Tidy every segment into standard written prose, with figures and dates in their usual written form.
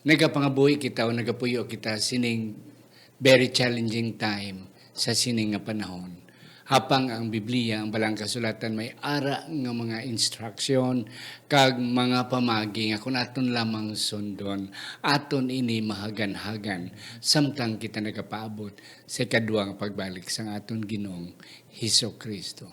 nagapangabuhi kita o nagapuyo kita sining very challenging time sa sining nga panahon. Hapang ang Biblia, ang balang kasulatan, may ara nga mga instruction kag mga pamagi nga kung aton lamang sundon, aton ini mahagan-hagan samtang kita nagapaabot sa kadua nga pagbalik sa aton Ginoong Hesukristo.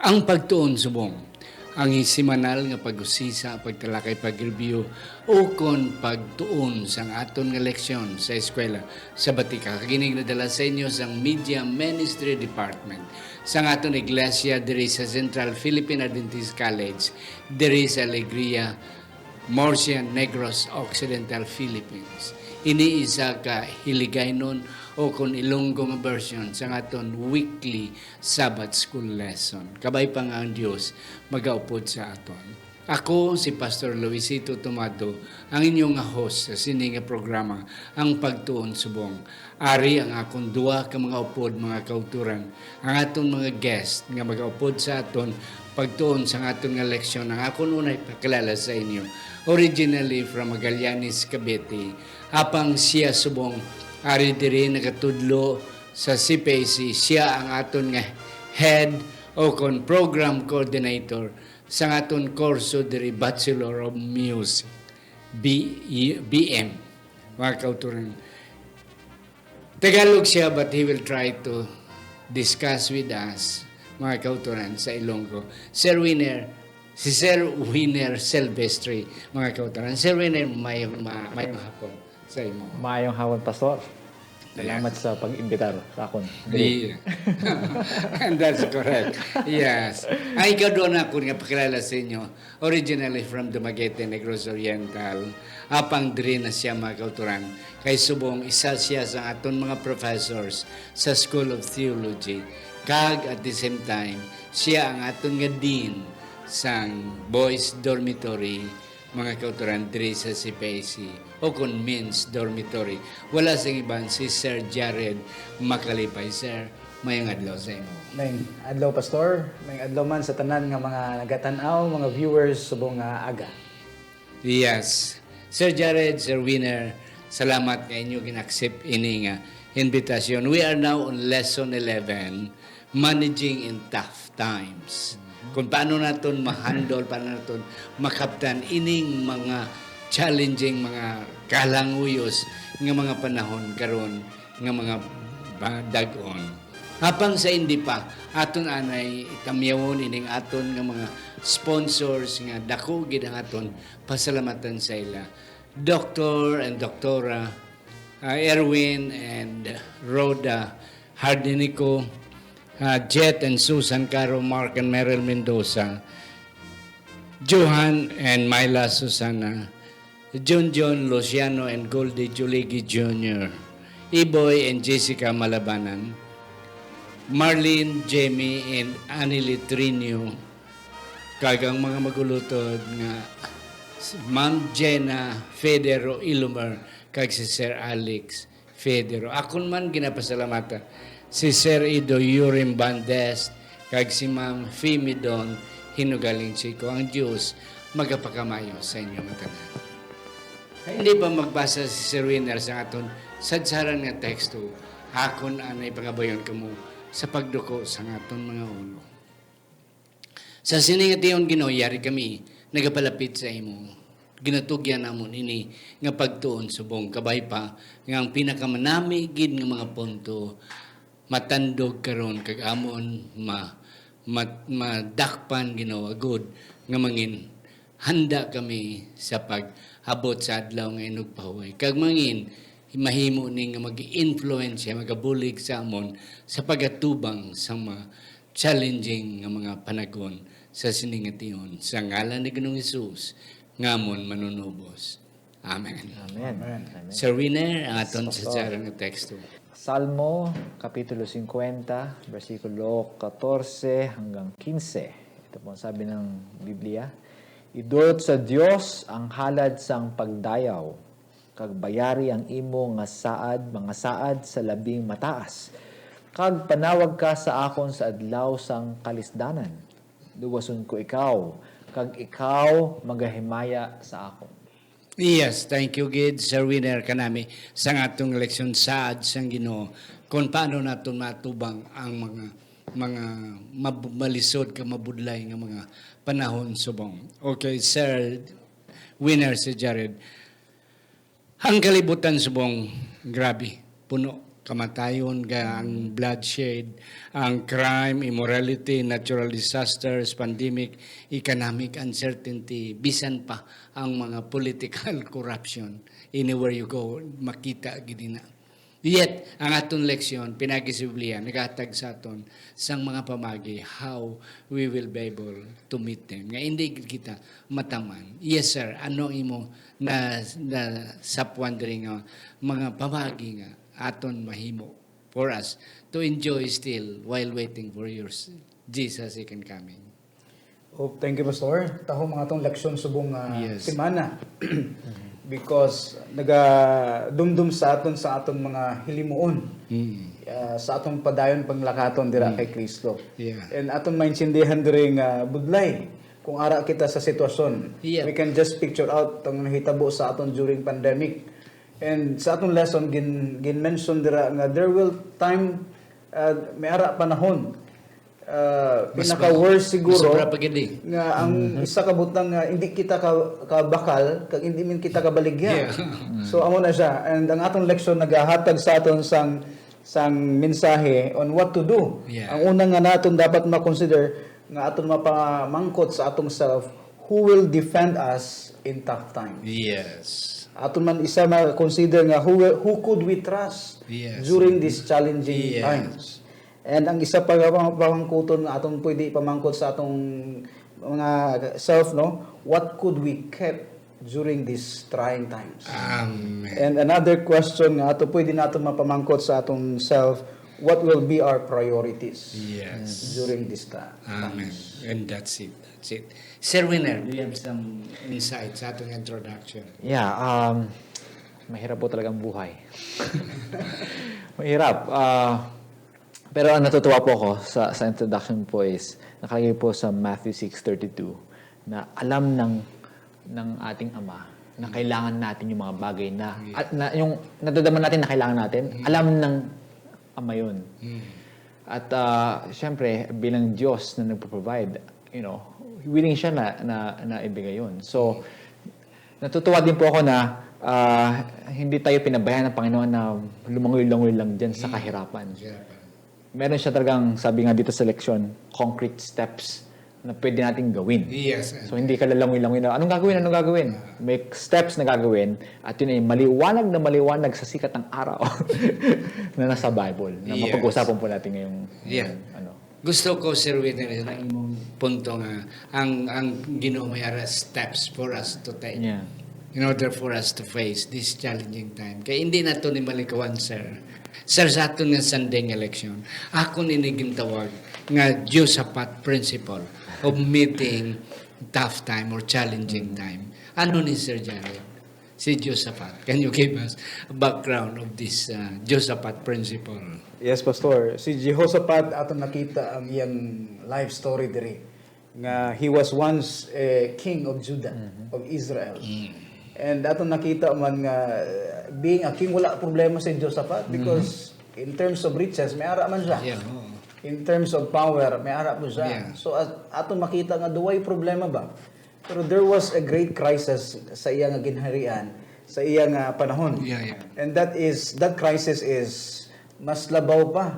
Ang pagtuon subong, ang simanal nga pag-usisa, pagtalakay, pag-review, o kon pagtuon sa aton nga leksyon sa eskwela sa Batika. Kaginig na dala sa inyo sa Media Ministry Department sa aton iglesia diri sa Central Philippine Adventist College, diri sa Alegria, Murcia, Negros Occidental, Philippines. Ini isa ka hiligaynon o kung Ilonggo nga version sa aton weekly Sabbath School lesson. Kabay pa nga ang Diyos magaupod sa aton. Ako si Pastor Luisito Tomado, ang inyong host sa sining nga programa, ang Pagtuon Subong. Ari ang akong duwa ka mga upod, mga kauturan, ang aton mga guest nga magaupod sa aton pagtuon sa aton nga leksyon. Ang akong unay pakilala sa inyo, originally from Magallanes, Cavite, apang siya subong ari diri nagatudlo sa CPAC. Siya ang aton nga head o kon program coordinator sa aton kurso diri Bachelor of Music, BM, mga kauturan. Tagalog siya, but he will try to discuss with us, mga kauturan, sa Ilonggo. Si Sir Winner Silvestre, mga kauturan. Sir Winner, mayong hapon sa imo. Maayong hawon, Pastor. Salamat sa pag-imbitar sa akon. Yeah. And that's correct. Yes. Ay, ikaw doon ako nga pakilala sa inyo. Originally from Dumaguete, Negros Oriental. Apang diri na siya mga kauturan. Kay subong isa siya sa aton mga professors sa School of Theology. Kag at the same time, siya ang aton nga dean sa Boys Dormitory, mga kauturan diri sa CPAC o kung Men's Dormitory. Wala sa iban si Sir Jared Makalipay. Sir, mayong adlaw sa imo. Mayong adlaw, Pastor. Mayong adlaw man sa tanan nga mga nagatanaw, mga viewers subong nga aga. Yes. Sir Jared, Sir Winner, salamat nga inyo ginaccept ini nga invitation. We are now on lesson 11, managing in tough times. Kung paano natin ma-handle, paano natin makaptan ining mga challenging, mga kalanguyos nga mga panahon karon nga mga dagon. Hapang sa hindi pa, aton anay itamyawon ining aton nga mga sponsors nga dako gid ang aton pasalamatan sa ila. Dr. and Doktora Erwin and Rhoda Hardinico, Jet and Susan Caro, Mark and Meryl Mendoza, Johan and Myla Susana, John Luciano and Goldie Juligi Jr., Iboy and Jessica Malabanan, Marlene, Jamie and Annie Trinio, kagang mga magulutod nga Ma'am Jenna Federo Ilumer, kag si Sir Alex Federo. Akon man ginapasalamatan si Sir Ido Yurim Bandes, kag si Ma'am Femidon Hinugaling Chico. Ang Diyos magapakamayo sa inyong matanan. Hindi pa magbasa si Sir Winner sa aton sadsaran nga teksto, akon anay pangabayon kamo sa pagduko sa aton mga ulo. Sa siningatiyon Ginoo, yari kami nagapalapit sa imo. Ginatugyan namon ini nga pagtuon subong kabay pa nga ang pinakamanamigid nga mga punto matandog karon kag amon madakpan Ginoo agud nga mangin handa kami sa paghabot sa adlaw nga inugpahuway. Kag mangin mahimo ni nga mag-influence, magabulig sa amon sa pagatubang sa mga challenging nga mga panagon sa siningation. Sa ngalan ni Ginoong Hesus, ngamon manunubos. Amen. Amen. Amen. Amen. Sir Winner, ang atong sa nga teksto. Salmo, Kapitulo 50, versikulo 14 hanggang 15. Ito po ang sabi ng Biblia. Idulot sa Dios ang halad sang pagdayaw, kag bayari ang imo nga mga saad sa labing mataas. Kag panawag ka sa akon sa adlaw sang kalisdanan. Luwason ko ikaw, kag ikaw magahimaya sa akon. Yes, thank you, Gid, Sir Winner, kanami sa atong leksyon saad sang Ginoo kung paano naton matubang ang mga malisod ka mabudlay nga mga panahon subong. Okay, Sir Winner, si Jared. Ang kalibutan subong, grabe, puno. Kamatayon, ang bloodshed, ang crime, immorality, natural disasters, pandemic, economic uncertainty, bisan pa ang mga political corruption. Anywhere you go, makita gid na. Yet, ang atong leksyon, pinagi sa Biblia, naghatag sa aton sang mga pamagi, how we will be able to meet them. Nga hindi kita mataman. Yes, sir, ano imo na sapwan diri nga mga pamagi nga aton mahimo for us to enjoy still while waiting for your Jesus' second coming. Oh, thank you, Pastor. Taho mga itong leksyon subong Yes. semana. Because nagadumdum sa aton mga hilimuon. Sa atong padayon panglakaton dira kay Kristo. Yeah. And aton maintindihan diri nga budlay kung ara kita sa sitwasyon. Yeah. We can just picture out ang nahitabo sa aton during pandemic. And sa atong lesson gin-mention dira nga there will time may ara panahon pinaka-worst siguro Sobra pa gid eh. nga ang isa ka butang nga hindi kita kabakal kag hindi min kita kabaligya. So amo na siya, and ang atong leksyon nagahatag sa aton sang mensahe on what to do. Yeah. Ang una nga naton dapat ma-consider nga aton mapamangkot sa atong self, who will defend us in tough times. Yes. Aton man isa ma-consider nga who could we trust Yes. during these challenging Yes. times. And ang isa pa pamangkuton nga atong pwede pamangkot sa atong mga self, no, what could we keep during these trying times. Amen. And another question nga ato pwede nato mapamangkot sa atong self, what will be our priorities Yes. during this Amen. times. And that's it. That's it. Sir Winner, do you have some insight sa atong introduction? Yeah, mahirap po talagang buhay. Mahirap. Pero ang natutuwa po ako sa introduction po is, nakalagay po sa Matthew 6:32, na alam ng ating Ama na kailangan natin yung mga bagay na yung nadadama natin na kailangan natin, alam ng Ama yun. At syempre, bilang Diyos na nagpo-provide, willing siya na ibigay yun. So, natutuwa din po ako na hindi tayo pinabayaan ng Panginoon na lumangoy-langoy lang dyan sa kahirapan. Meron siya talagang, sabi nga dito sa leksyon, concrete steps na pwede nating gawin. Yes. So, hindi ka lalangoy-langoy na, anong gagawin? May steps na gagawin at yun ay maliwanag sa sikat ng araw na nasa Bible, na Yes. mapag-usapan po natin ngayong Yeah. Gusto ko, Sir Winner, na imong punto nga, ang Ginoo may ara steps for us to take. Yeah. In order for us to face this challenging time. Kaya hindi na ito ni malikawan, sir. Sir, sa ato nga Sunday election, ako niniging tawag nga Josaphat principle of meeting tough time or challenging time. Ano ni Sir Jared? Si Josaphat. Can you give us a background of this Josaphat principle? Yes, Pastor. Si Jehoshaphat ato nakita ang iyang life story diri nga he was once a king of Judah, of Israel. And ato nakita man nga being a king wala problema si Jehoshaphat because in terms of riches may ara man siya. Yeah. Oh. In terms of power may ara po siya. Yeah. So ato makita nga duway problema ba? Pero there was a great crisis sa iyang ginharian, sa iyang panahon. Yeah. And that crisis is mas labaw pa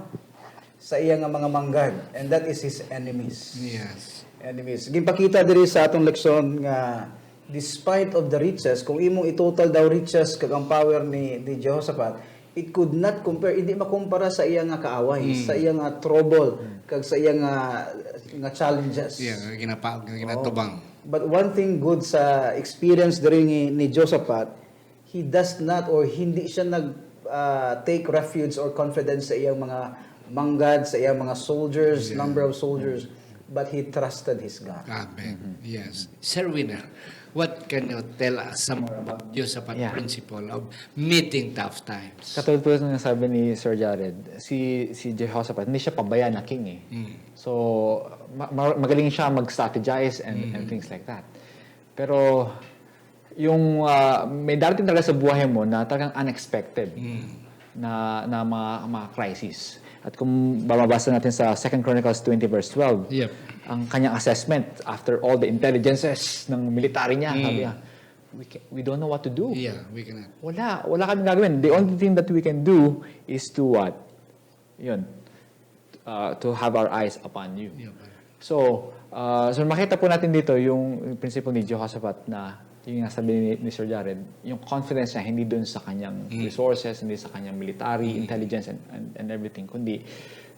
sa iyang mga manggad, and that is his enemies. Yes. Enemies. Ginpakita diri sa atong leksyon nga despite of the riches, kung imong itotal daw riches kag ang power ni Jehoshaphat, it could not compare, hindi makumpara sa iyang kaaway, sa iyang trouble kag sa iya nga challenges. Yeah, ginatubang. But one thing good sa experience diri ni Josaphat, he does not or hindi siya take refuge or confidence sa iyang mga manggad, sa iyang mga soldiers, number of soldiers, but he trusted his God. Amen. Yes. Sir Winner, what can you tell us some more about Josaphat Yeah. principle of meeting tough times? Katulad po ng sabi ni Sir Jared, si Jehoshaphat, hindi siya pabaya na king eh. So, magaling siya mag-strategize and things like that. Pero, yung may darating talaga sa buhay mo na talagang unexpected na mga crisis. At kung bababasa natin sa 2 Chronicles 20 verse 12, Yep. ang kanyang assessment after all the intelligences ng military niya, sabi niya, we don't know what to do. Yeah, we cannot. Wala kaming gagawin. The only thing that we can do is to what? Yun. To have our eyes upon you. Yeah. So makita po natin dito yung principle ni Jehoshaphat na yung sabi ni Sir Jared, yung confidence niya hindi doon sa kanyang resources, hindi sa kanyang military intelligence and everything, kundi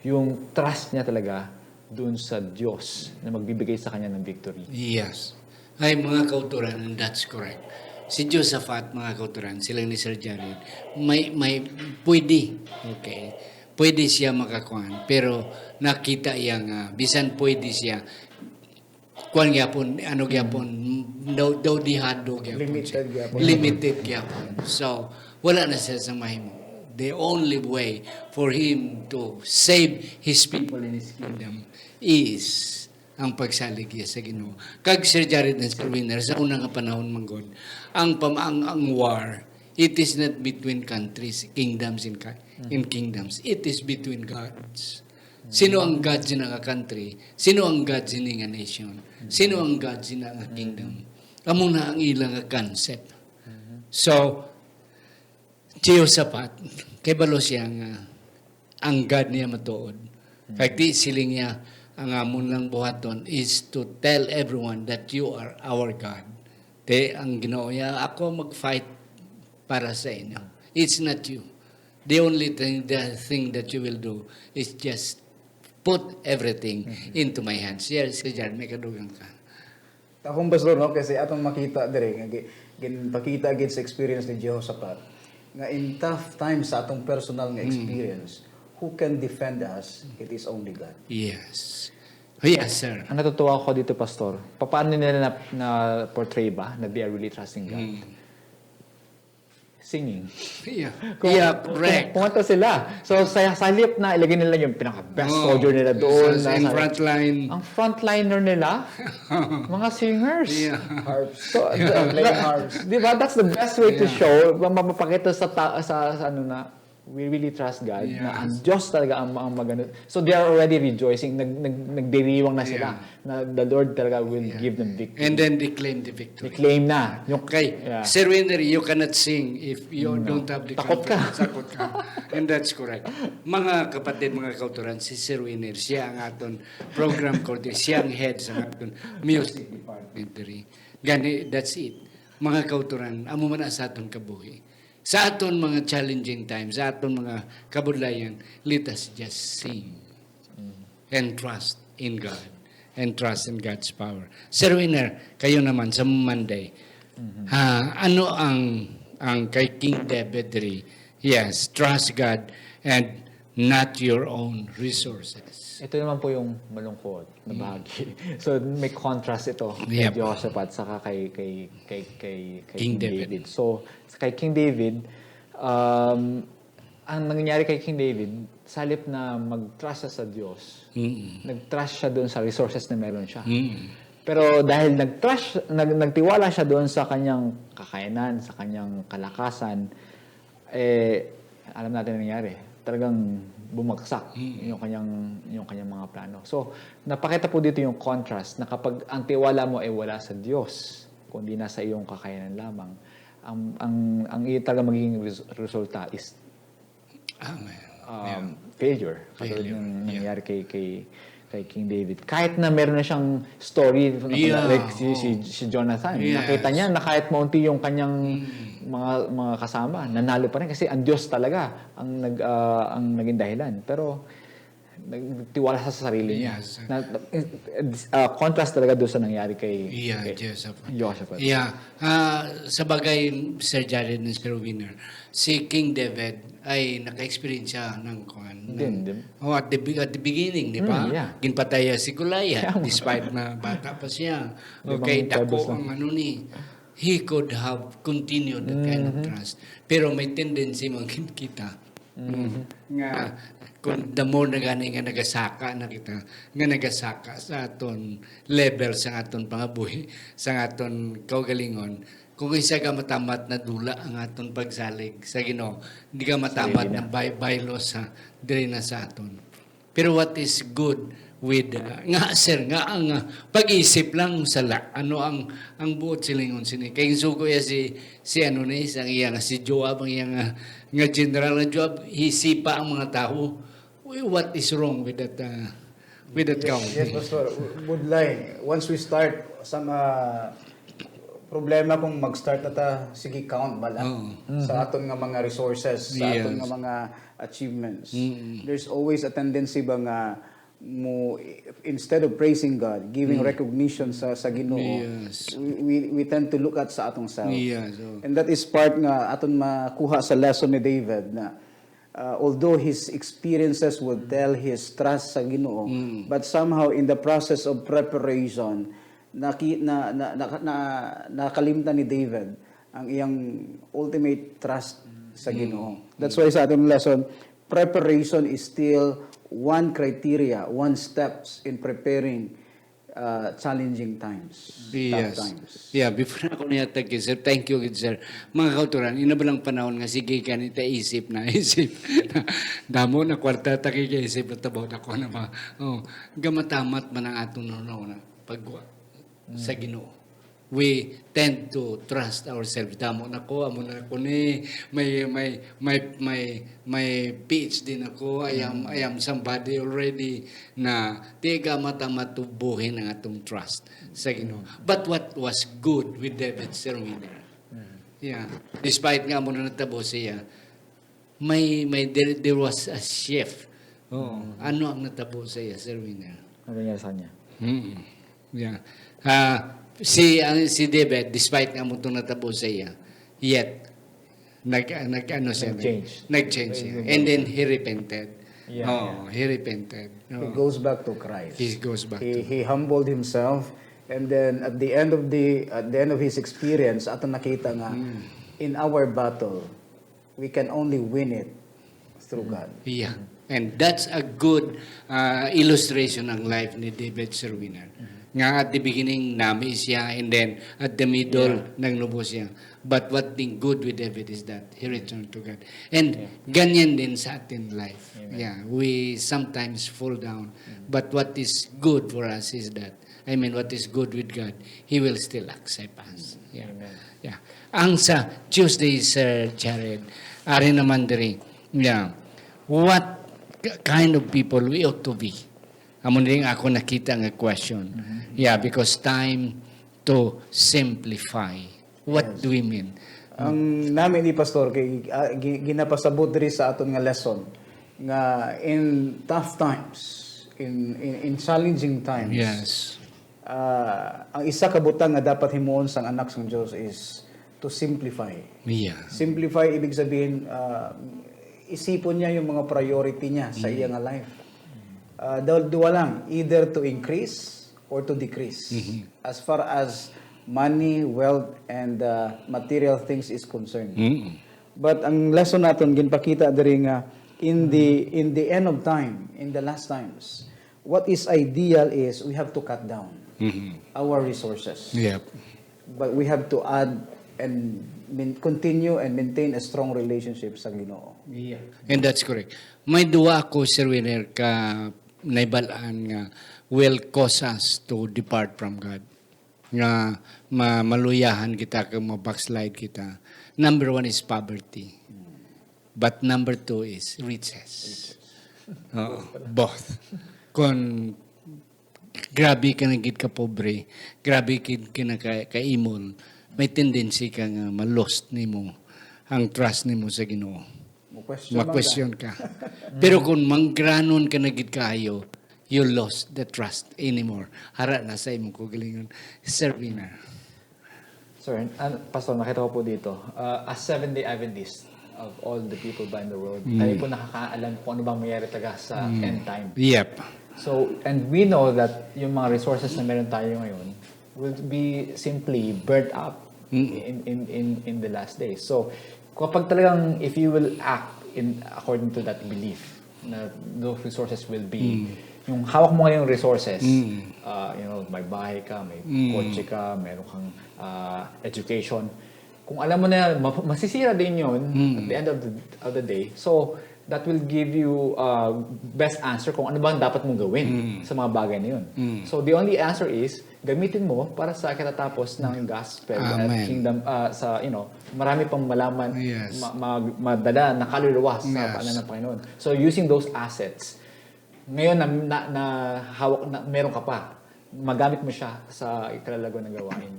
yung trust niya talaga doon sa Diyos na magbibigay sa kanya ng victory. Yes. Ay, mga kauturan, and that's correct. Si Josaphat, mga kauturan, silang ni Sir Jared, may pwede, okay, pwede siya makakuan, pero nakita yang bisan pwede siya, kuan gyapon, ano gyapon, daw dihado gyapon. Limited gyapon. Limited gyapon. So, wala na siya sa mahimo. The only way for him to save his people in his kingdom is ang pagsalig niya sa Ginoo. Kag Sir Jared and Sir Winner, sa unang panahon manggod, ang war, it is not between countries, kingdoms in kingdoms. It is between gods. Sino ang God sa nga country? Sino ang God sa nga nation? Sino ang God sa nga kingdom? Amo na ang ilang concept. So, Jehoshaphat, kay balo siya ang God niya matuod. Kaya di siling niya, ang amon lang buhaton is to tell everyone that you are our God. Ang Ginoo niya, ako mag-fight para sa inyo. It's not you. The only thing that you will do is just put everything into my hands. Yes, Jan, may kadugang ka. Akong pastor, no, kasi atong makita dire nga ginpakita gid sa experience ni Jehoshaphat nga in tough times sa atong personal nga experience, who can defend us? It is only God. Yes. Yes, sir. Ang natutuwa ko dito, Pastor, paano nila na portray ba na they are really trusting God? Singing. Yeah. Yeah, correct. Pumunta sila. So, sa halip na ilagay nila yung pinaka-best soldier nila doon. In front line. Ang frontliner nila, mga singers. Yeah. Harps. So, playing harps. Di ba? That's the best way to show, mapapakita sa ano na, we really trust God, Yes. na ang Diyos talaga ang magano. So, they are already rejoicing. Nagdiriwang na sila na the Lord talaga will give them victory. And then they claim the They victory. claim na. Yung, Okay. Yeah. Sir Winner, you cannot sing if you don't have the Takot ka. confidence. Takot ka. And that's correct. Mga kapatid, mga kauturan, si Sir Winner, siya ang aton program coordinator, siya ang head sa aton music department. Gani, that's it. Mga kauturan, amo man sa aton kabuhi. Sa aton mga challenging times, sa aton mga kabudlayan, let us just sing and trust in God and trust in God's power. Sir Winner, kayo naman sa Monday, ano ang kay King David ri? Yes, trust God and not your own resources. ito naman po yung malungkot na bahagi. So, may contrast ito Yep. kay Jehoshaphat saka kay King King David. David. So, kay King David, ang nangyayari kay King David, sa halip na mag-trust siya sa Diyos, nag-trust siya doon sa resources na meron siya. Pero dahil nagtiwala siya doon sa kanyang kakayanan, sa kanyang kalakasan, alam natin ang nangyari. Talagang bumagsak yung kanyang mga plano. So, napakita po dito yung contrast na kapag ang tiwala mo ay wala sa Diyos, kundi nasa iyong kakayanan lamang, ang talaga magiging resulta is Amen. failure. Katulad Failure, ng nangyari kay King David. Kahit na meron na siyang story like si Jonathan. Yes. Nakita niya na kahit maunti yung kanyang mga kasama, nanalo pa rin kasi ang Diyos talaga ang naging dahilan. Pero nagtiwala sa sarili niya. Yes. Contrast talaga doon sa nangyari kay Yeah, kay Jehoshaphat. Jehoshaphat. Yeah. Sa bagay, Sir Jared and Sir Winner, si King David ay naka-experience siya ng kuhan. Din. At the beginning, di ba? Yeah. Ginpatay si Goliath, despite na bata pa siya. Okay, Ibang tribes dako ang ano ni. He could have continued that kind of trust. Pero may tendency mong kita. Nga, kung the more na gani nga nagasaka na kita, nga nagasaka sa aton level sa aton pangabuhi, sa aton kaugalingon, kung isa ka matamat na dula ang aton pagsalig sa Ginoo, hindi ka matamat na baylo sa diri na sa aton. Pero what is good with nga sir nga ang pag-isip lang sa ano ang buot silingon sini kay sugo ya si ano ni isang iya nga si Joab ang iya nga general na Joab hisipa ang mga tao. What is wrong with that count? Yes, Pastor. Would lie. Once we start, some problema kung mag-start na ta, sige count bala sa aton nga mga resources, sa aton nga mga achievements. There's always a tendency ba nga mo instead of praising God, giving recognition sa Ginoo, Yes. we tend to look at sa atong self. Yeah, so, And that is part nga aton makuha sa lesson ni David na although his experiences would tell his trust sa Ginoo, but somehow in the process of preparation, nakalimtan ni David ang iyang ultimate trust sa Ginoo. That's why sa ating lesson, preparation is still one criteria, one steps in preparing challenging times, yes. tough times. Yeah, before ako niya tag sir, thank you good sir. Mga kauturan, inabalang panahon nga sige ka ni isip. Damo na kwarta ta kay isip na tabaw na ko na ba. Oh, gamatamat man ang atong na pagwa sa Ginoo. We tend to trust ourselves. Damo na ko, amo na ko ni may PhD na ko. I am somebody already na tiga mata matubuhin ang atong trust sa Ginoo. But what was good with David Sir Winner? Yeah. Despite nga mo na natabo siya, there was a shift. Oh, ano ang natabo siya, Sir Winner? Ano nangyari sa kanya? Yeah. Si David, despite nga mo itong natabo sa iya, yet, nag-change siya. And then, he repented. Yeah. He repented. He goes back to Christ. He goes back He humbled himself, and then at the end of his experience, ato nakita nga in our battle, we can only win it through God. Yeah. And that's a good illustration ng life ni David Sir Winner. Nga at the beginning, nami siya, and then at the middle, naglubos siya. But what thing good with David is that he returned to God. And ganyan din sa atin life. Amen. Yeah, we sometimes fall down. But what is good for us is that, what is good with God, He will still accept us. Yeah. Amen. Yeah. Ang sa Tuesday, Sir Jared, ari naman diri. Yeah. What kind of people we ought to be? Amon rin ako nakita nga question. Yeah, because time to simplify. What do we mean? Ang namin ni Pastor, kay ginapasabot diri sa aton nga lesson, nga in tough times, in challenging times, Yes. ang isa ka butang nga dapat himuon sang anak sang Dios is to simplify. Yeah. Simplify, ibig sabihin, isipon niya yung mga priority niya sa iya nga life. Duwa lang, either to increase or to decrease. As far as money, wealth, and material things is concerned. But ang lesson natin, ginpakita diri nga, in the end of time, in the last times, what is ideal is we have to cut down our resources. Yep. But we have to add and continue and maintain a strong relationship sa Ginoo. Yeah. And that's correct. May duwa ako, Sir Winner, ka naibalaan nga will cause us to depart from God. Nga maluyahan kita, kung mabackslide kita. Number one is poverty. But number two is riches. Both. Kung grabe ka na gid ka pobre, grabe ka na kaimol, may tendency ka nga ma-lost nimo ang trust nimo sa Ginoo. Ma-question ka. Pero kung manggranon ka na gid kaayo, you lost the trust anymore. Hara na sa imong kagalingon. Sir Winner. Sir, Pastor, nakita ko po dito, as Seventh-day Adventist of all the people ba in the world, tayo po nakakaalam kung ano bang mayroon talaga sa end time. Yep. So, and we know that yung mga resources na meron tayo ngayon will be simply burnt up in the last days. So, kapag talagang, if you will act according to that belief, na those resources will be, yung hawak mo ngayong resources, you know, may bahay ka, may kotse ka, meron kang education. Kung alam mo na masisira din yun at the end of the day, so that will give you best answer kung ano bang dapat mong gawin sa mga bagay na yun. So the only answer is gamitin mo para sa katatapos ng gospel at kingdom sa marami pang malaman madala na kaluluwa sa paanan ng Panginoon. So using those assets, ngayon na hawak na meron ka pa, magamit mo siya sa ikalalago ng gawain.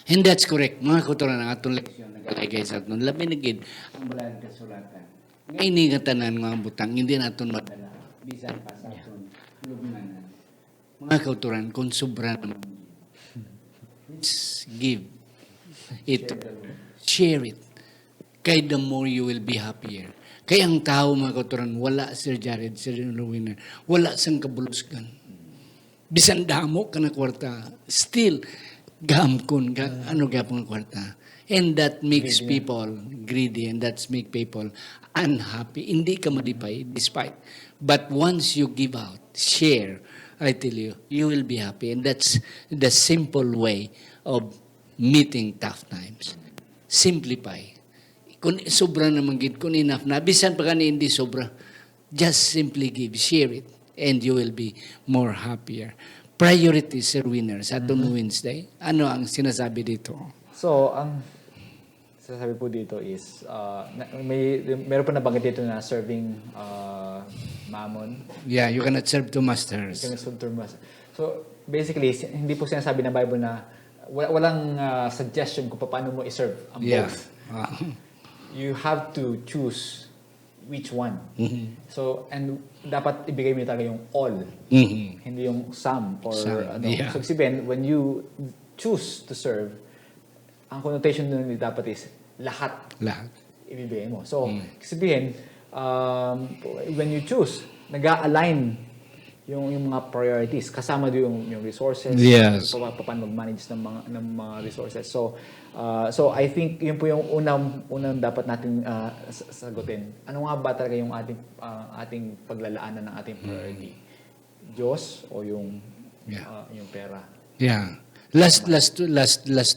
And that's correct. Mga kuturan ang atong leksyon nagalagay sa atong labi na gid ang balag kasulatan. Ngayon ni nga tanan nga butang hindi naton madala bisan pa sa aton lubnganan. Mga kauturan kung sobra naman. Let's give it. Share it. Kaya the more you will be happier. Kaya ang tao mga kauturan, wala Sir Jared, Sir Winner, wala sang kabulusgan. Bisan damo ka na kwarta, still gaamkon ka, gapong kwarta. And that makes people greedy and that makes people unhappy. Hindi ka madipay, despite. But once you give out, share, I tell you, you will be happy. And that's the simple way of meeting tough times. Simplify. Kung sobra naman gid, kung enough na, bisan pa ka hindi sobra, just simply give, share it, and you will be more happier. Priorities, Sir Winner, sa atong Wednesday. Ano ang sinasabi dito? So, ang sinasabi po dito is, meron pa nabanggit dito na serving mammon. Yeah, you cannot serve two masters. So, basically, hindi po sinasabi ng Bible na walang suggestion kung paano mo i-serve ang both. You have to choose which one. So, and dapat ibigay mo talaga yung all. Hindi yung some or ano. So, sabihin, when you choose to serve, ang connotation nun dapat is lahat. Ibibigay mo. So, sabihin, when you choose, nag-a-align yung mga priorities. Kasama doon yung resources. Yes. Paano mag-manage ng mga resources. So I think yun po yung unang dapat natin sagutin. Ano nga ba talaga yung ating paglalaanan ng ating priority? Diyos o yung pera? Yeah. Last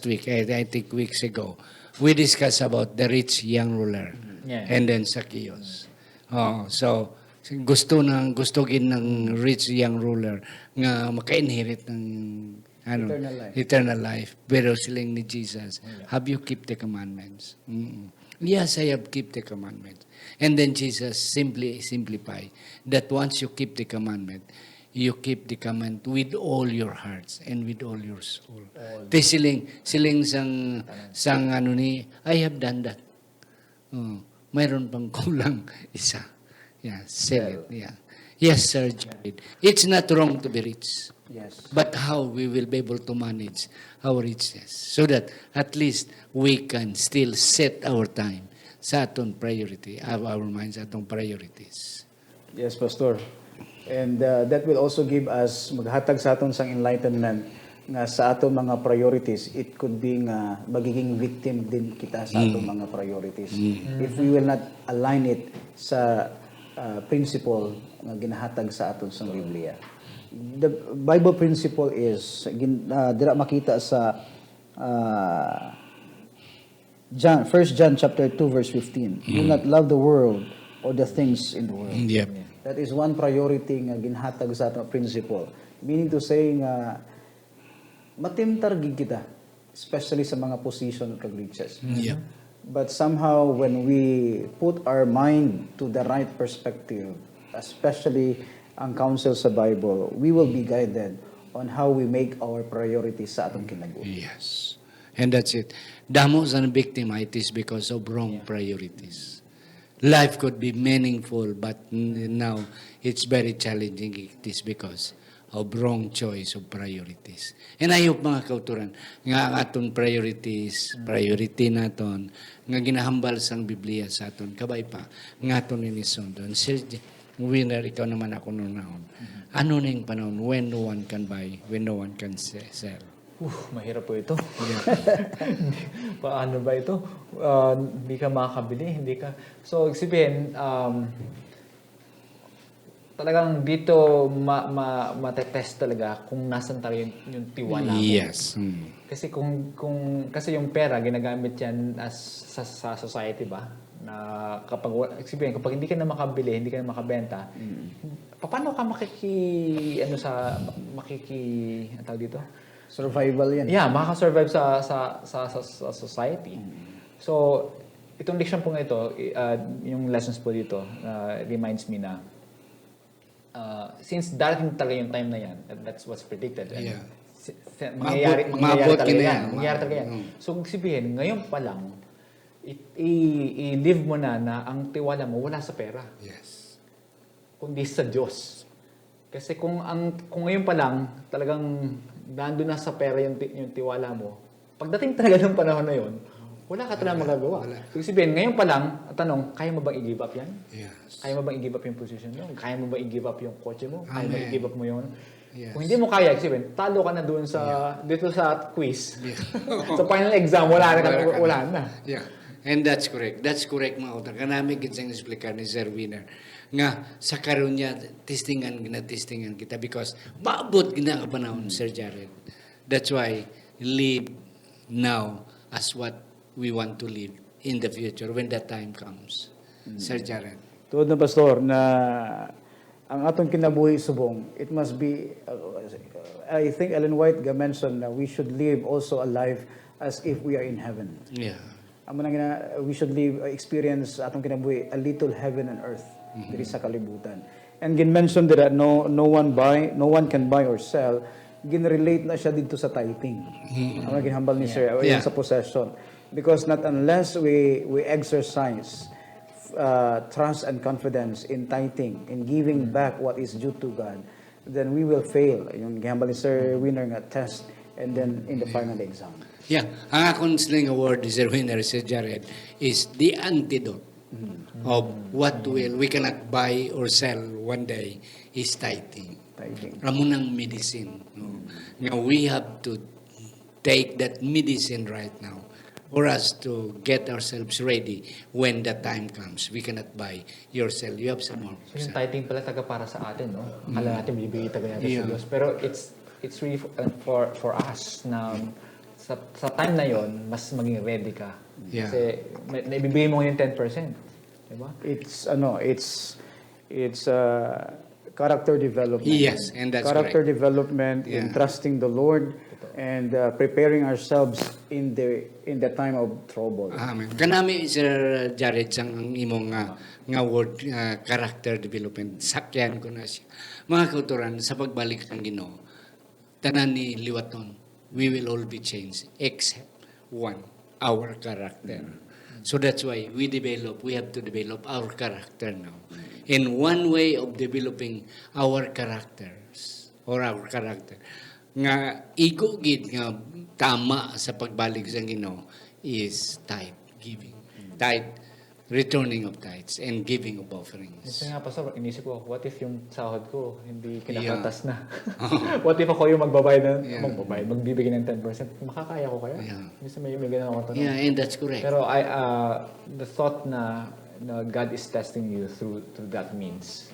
week, I think weeks ago, we discussed about the rich young ruler and then Zacchaeus. So gusto gin ng rich young ruler nga maka-inherit ng eternal life. Pero silang ni Jesus, have you kept the commandments? Yes, I have kept the commandments. And then Jesus simplify that once you keep the commandment, you keep the command with all your hearts and with all your soul. Siling sang I have done that. Mayroon pang kulang isa. Yeah, sell it. Yeah. Yes, Sir Jared. It's not wrong to be rich. Yes. But how we will be able to manage our richness so that at least we can still set our time sa atong priority, our minds, atong priorities. Yes, Pastor. And that will also give us, maghatag sa aton sang enlightenment nga sa atong mga priorities, it could be nga magiging victim din kita sa atong mga priorities. If we will not align it sa principle nga ginahatag sa aton sa Biblia. The Bible principle is dira makita sa 1 John chapter 2 verse 15. Do not love the world or the things in the world. Yep. That is one priority nga ginhatag sa aton principle. Meaning to say nga matimtar gid kita, especially sa mga position kag riches. Yep. But somehow, when we put our mind to the right perspective, especially ang counsel sa Bible, we will be guided on how we make our priorities sa atong kinabuhi. Yes. And that's it. Damo sa victimitis because of wrong priorities. life could be meaningful, but now it's very challenging. It is because of wrong choice of priorities. And I hope mga kauturan, nga ang aton priorities, priority naton, nga ginahambal sang Biblia sa aton, kabay pa, nga aton inisundon. Sir Winner, ikaw naman ako noon. Ano na yung panahon when no one can buy, when no one can sell? Mahirap po ito. Paano ba ito? Hindi ka makakabili, hindi ka... So, isipin, talagang dito matetest talaga kung nasan talaga yung tiwala mo. Yes. Kasi kasi yung pera ginagamit yan as sa society ba? Na kapag hindi ka na makabili, hindi ka na makabenta, paano ka ang tawag dito? Survival yan. Yeah, makaka-survive sa society. So, itong leksyon po ito, yung lessons po dito, reminds me na since darating talaga yung time na yan, that's what's predicted. And Yeah. mangyayari Maabot talaga ka na yan. yan. Mangyayari talaga yan. So, sabihin, ngayon pa lang, i-live mo na ang tiwala mo wala sa pera, Yes. kundi sa Diyos. Kasi kung ngayon pa lang, talagang nandun na sa pera yung tiwala mo, pagdating talaga ng panahon na yun, wala ka talagang magagawa. So, sabihin, ngayon pa lang, tanong, kaya mo bang i-give up yan? Yes. Kaya mo bang i-give up yung position mo? Kaya mo bang i-give up yung kotse mo? Kaya mo Amen. i-give up mo yun? Yes. Kung hindi mo kaya, sabihin, talo ka na doon dito sa quiz. Sa final exam, wala na. Yeah. And that's correct. That's correct mga kautar. Kanami gitsang explicar ni Sir Winner. Nga, sa karon niya, testingan kita because maabot gina ka panahon, Sir Jared. That's why, live now as what we want to live in the future when that time comes. Sir Jared. Tuod na pastor na ang atong kinabuhi subong, it must be I think Ellen White mentioned na we should live also a life as if we are in heaven. Yeah. Amo na we should live experience atong kinabuhi a little heaven and earth diri sa kalibutan. And gin-mention dira no one can buy or sell. Gin-relate na siya dito sa tithing. Amo na ginhambal ni Sir Yeah. sa possession. Because not unless we exercise trust and confidence in tithing, in giving back what is due to God, then we will fail. Yung gihambal ni Sir Winner nga test and then in the final exam. Yeah. Ang akong sling award ni Sir Winner, Sir Jared, is the antidote of what we cannot buy or sell one day is tithing. Tithing. Ramunang medicine. No? Nga we have to take that medicine right now for us to get ourselves ready when the time comes. We cannot buy yourself. You have some more. So yung tithing pala taga para sa atin, no? Akala natin bibigay taga natin sa Yeah. Diyos. Pero it's really for us na sa time na yon mas maging ready ka. Yeah. Kasi naibibigay mo yung 10%. Diba? It's character development. Yes, and that's character correct. development in Yeah. trusting the Lord and preparing ourselves in the time of trouble. Amen. Kanami, Sir Jared, sang ang imong nga word, character development. Sakyan ko na siya. Mga kauturan, sa pagbalik ng Ginoo, tanan ni liwaton, we will all be changed except one, our character. So that's why we have to develop our character now. And one way of developing our characters, or our character, nga igugid nga tama sa pagbalik sa Ginoo is tithe giving. Tithe, returning of tithes and giving of offerings. Minsan nga pa sa inisip ko, what if yung sahod ko hindi kinakatas na? What if ako yung magbabayad magbibigay ng 10%? Makakaya ko kaya? Yeah. Minsan may ganun ako tanong. Yeah, and that's correct. Pero the thought na God is testing you through that means,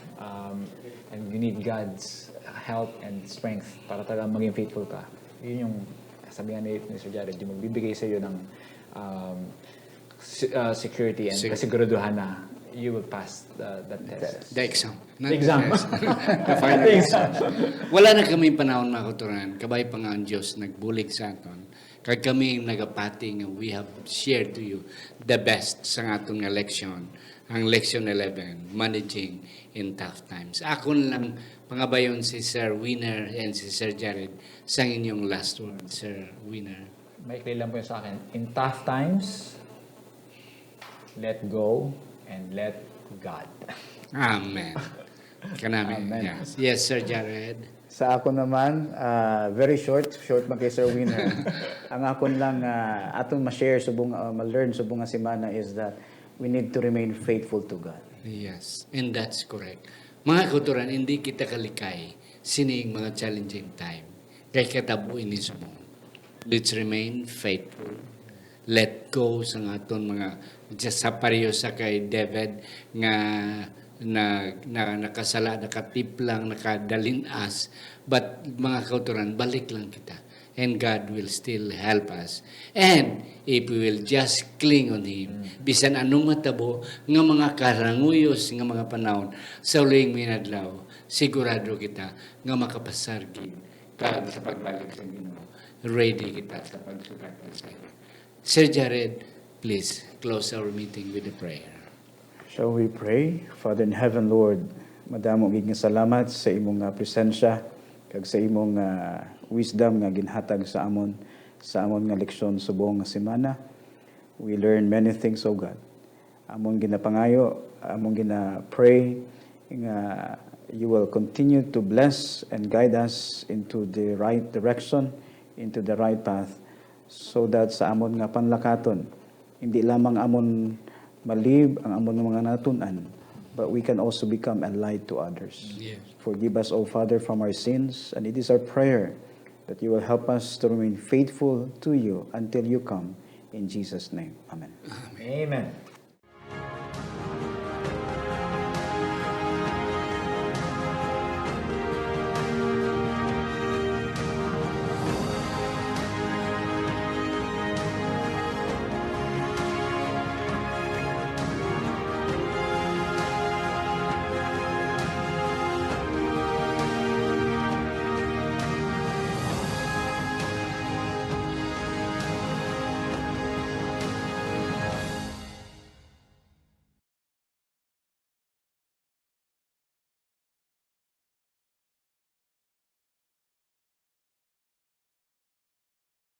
and you need God's help and strength para talaga maging faithful ka. Yun yung sabi nga ni Sir Jared, yung magbibigay sa iyo ng security and kasiguraduhan na you will pass the test. The exam. The exam. The final exam. Wala na kami panahon mga kauturan. Kabay pa nga ang Diyos nagbulig sa aton. Kag kami nagapati nga we have shared to you the best sa atong nga leksyon. Ang leksyon 11, managing in tough times. Ako lang pangabayon si Sir Winner and si Sir Jared sa inyong last word, Sir Winner. Maikli lang po yun sa akin. In tough times, let go and let God. Amen. Kanami. Amen. Yes. Yes, Sir Jared. Sa ako naman, very short man kay Sir Winner. Ang akon lang aton ma-share subong ma-learn subong nga semana is that we need to remain faithful to God. Yes, and that's correct. Mga kauturan, hindi kita kalikay sining mga challenging time. Kay katabuin ni mo. Let's remain faithful. Let go sa aton mga just sa pareho sa kay David nga nakasala, nakatiplang, nakadalinas. But mga kauturan, balik lang kita. And God will still help us. And if we will just cling on Him, bisan anong matabo, nga mga karanguyos, nga mga panahon, sa uling minadlaw, sigurado kita, nga makapasargin ka sa pagbalik sa Ginoo. Ready kita sa pagsuporta sa iyo. Sir Jared, please close our meeting with a prayer. Shall we pray? Father in heaven, Lord, madamo gid nga salamat sa imong presensya kag sa imong wisdom nga ginhatag sa amon nga leksyon subong nga semana. We learn many things, O God. Among ginapangayo, among gina-pray nga you will continue to bless and guide us into the right direction, into the right path, so that sa amon nga panlakaton, hindi lamang amon malib ang amon nga mga natunan, but we can also become a light to others. Yes. Forgive us, O Father, from our sins, and it is our prayer that you will help us to remain faithful to you until you come. In Jesus' name, amen. Amen.